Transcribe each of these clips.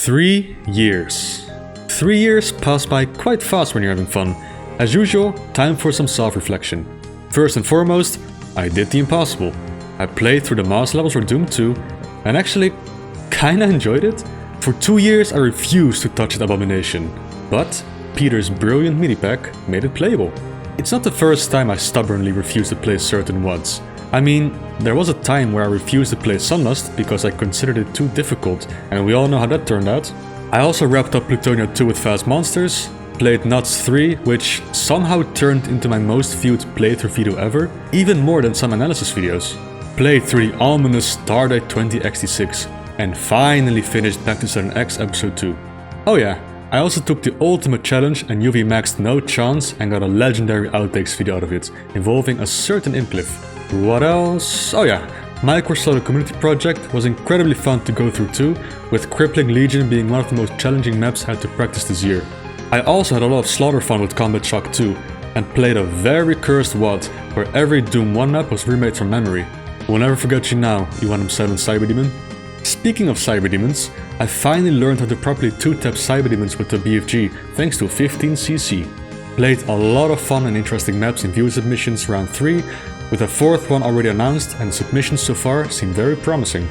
3 years. 3 years pass by quite fast when you're having fun. As usual, time for some self-reflection. First and foremost, I did the impossible. I played through the master levels for Doom 2 and actually kinda enjoyed it. For 2 years I refused to touch that abomination, but Peter's brilliant MIDI pack made it playable. It's not the first time I stubbornly refused to play certain WUDs. I mean, there was a time where I refused to play Sunlust because I considered it too difficult, and we all know how that turned out. I also wrapped up Plutonia 2 with Fast Monsters, played Nuts 3, which somehow turned into my most viewed playthrough video ever, even more than some analysis videos. Played through the ominous Stardate 20XT6, and finally finished Back to Saturn X Episode 2. Oh yeah, I also took the ultimate challenge and UV maxed No Chance and got a legendary outtakes video out of it, involving a certain Impliff. What else? Oh yeah, Microsoft community project was incredibly fun to go through too, with Crippling Legion being one of the most challenging maps I had to practice this year. I also had a lot of slaughter fun with Combat Shock 2, and played a very cursed WUD where every Doom 1 map was remade from memory. We'll never forget you now, you 107 Cyberdemon. Speaking of Cyberdemons, I finally learned how to properly 2-tap Cyberdemons with the BFG thanks to 15cc. Played a lot of fun and interesting maps in viewer submissions round 3, with a 4th one already announced, and submissions so far seem very promising.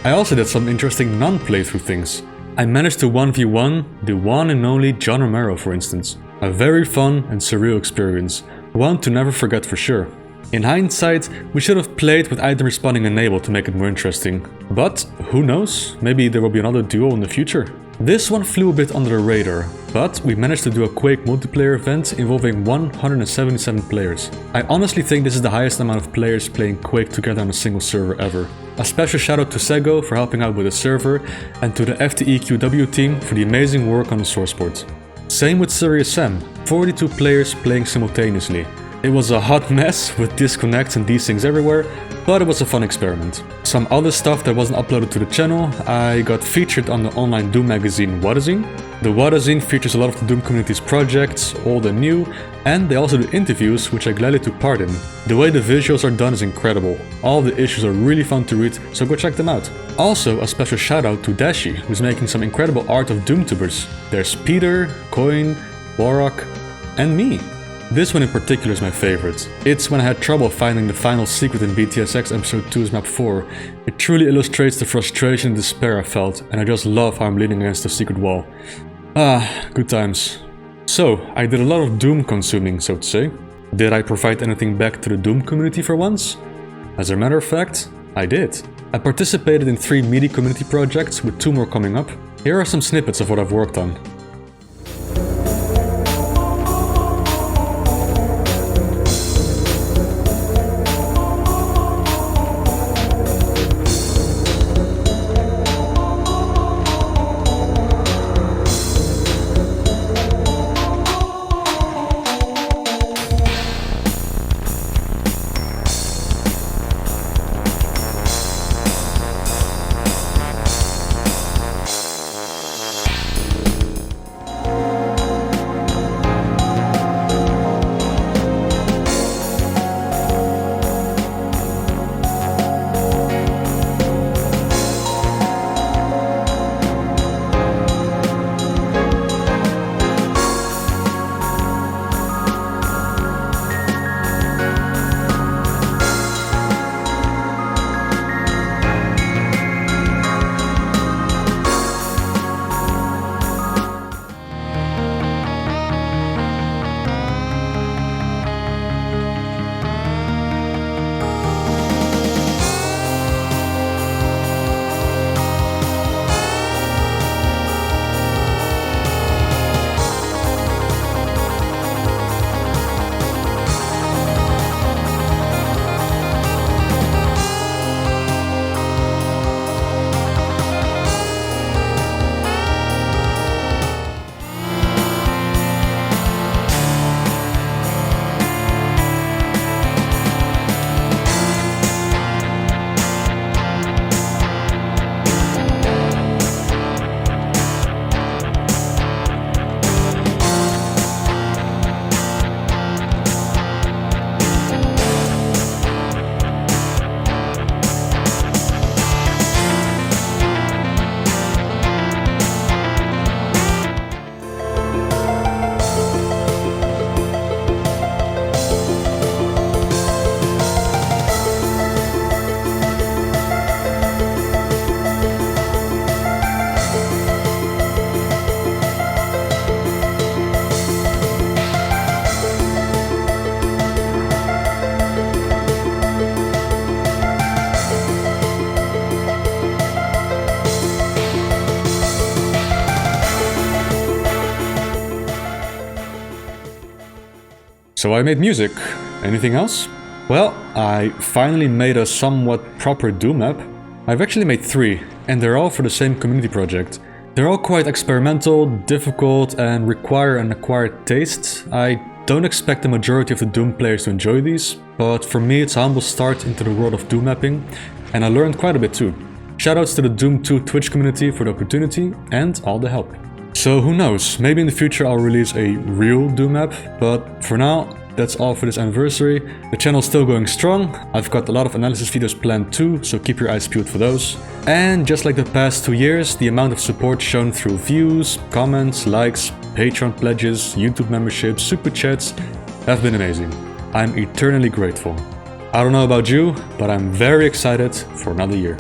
I also did some interesting non-playthrough things. I managed to 1v1 the one and only John Romero, for instance. A very fun and surreal experience, one to never forget for sure. In hindsight, we should have played with item respawning enabled to make it more interesting. But who knows, maybe there will be another duel in the future. This one flew a bit under the radar, but we managed to do a Quake multiplayer event involving 177 players. I honestly think this is the highest amount of players playing Quake together on a single server ever. A special shout out to Sego for helping out with the server, and to the FTEQW team for the amazing work on the source board. Same with Serious Sam, 42 players playing simultaneously. It was a hot mess with disconnects and desyncs everywhere, but it was a fun experiment. Some other stuff that wasn't uploaded to the channel, I got featured on the online Doom magazine Whatazine. The Whatazine features a lot of the Doom community's projects, old and new, and they also do interviews which I gladly took part in. The way the visuals are done is incredible. All the issues are really fun to read, so go check them out. Also a special shout out to Dashi, who's making some incredible art of Doomtubers. There's Peter, Coin, Warrock, and me. This one in particular is my favorite. It's when I had trouble finding the final secret in BTSX Episode 2's Map 4. It truly illustrates the frustration and despair I felt, and I just love how I'm leaning against the secret wall. Ah, good times. So, I did a lot of Doom consuming, so to say. Did I provide anything back to the Doom community for once? As a matter of fact, I did. I participated in 3 MIDI community projects, with 2 more coming up. Here are some snippets of what I've worked on. So I made music. Anything else? Well, I finally made a somewhat proper Doom map. I've actually made 3, and they're all for the same community project. They're all quite experimental, difficult, and require an acquired taste. I don't expect the majority of the Doom players to enjoy these, but for me it's a humble start into the world of Doom mapping, and I learned quite a bit too. Shoutouts to the Doom 2 Twitch community for the opportunity and all the help. So who knows, maybe in the future I'll release a real Doom map, but for now, that's all for this anniversary. The channel's still going strong. I've got a lot of analysis videos planned too, so keep your eyes peeled for those. And just like the past 2 years, the amount of support shown through views, comments, likes, Patreon pledges, YouTube memberships, super chats have been amazing. I'm eternally grateful. I don't know about you, but I'm very excited for another year.